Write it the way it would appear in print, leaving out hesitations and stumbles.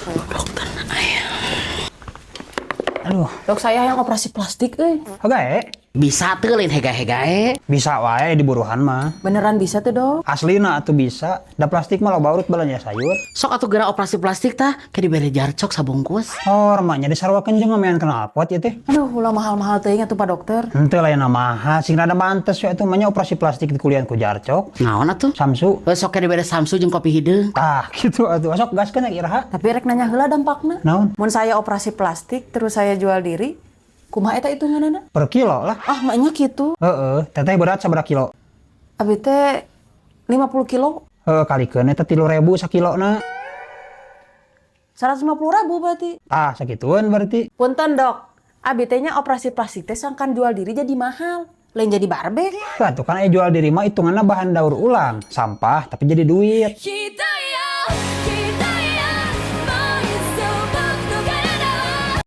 Dokter, ayah. Aduh, Dok, saya yang operasi plastik, oke. Bisa tuh lain hega-hega. Bisa wae di buruhan mah. Beneran bisa tuh, Dok. Aslina atuh bisa. Da plastik mah lo baurut balanya sayur. Sok atuh geura operasi plastik tah, kayak dibere jarcok sabungkus. Oh, remanya disarwakeun jeung ngamean knalpot ya teh. Aduh, ulah mahal-mahal teuing atuh Pak Dokter. Henteu lain mahal, sing rada mantes we atuh mah nya operasi plastik di kuliah ku jarcok. Naon atuh? Samsu. Sok kayak dibere Samsu jeung kopi hideung. Tah, gitu atuh. Sok gaskeun ya Iraha. Tapi rek nanya heula dampakna. Naon? Mun saya operasi plastik terus saya jual diri, kumaha eta hitunganana? Per kilo lah. Ah, maknya kitu. Teteh berat sabaraha kilo? Abi teh 50 kilo, Kalikeun eta 3.000 sakilona. 150.000 berarti. Ah, sakituan berarti. Punten, Dok. Abi teh nya operasi plastik teh sangkan jual diri jadi mahal. Lain jadi barbe. Lah tuh kan jual diri mah hitunganna bahan daur ulang, sampah tapi jadi duit. Kita ya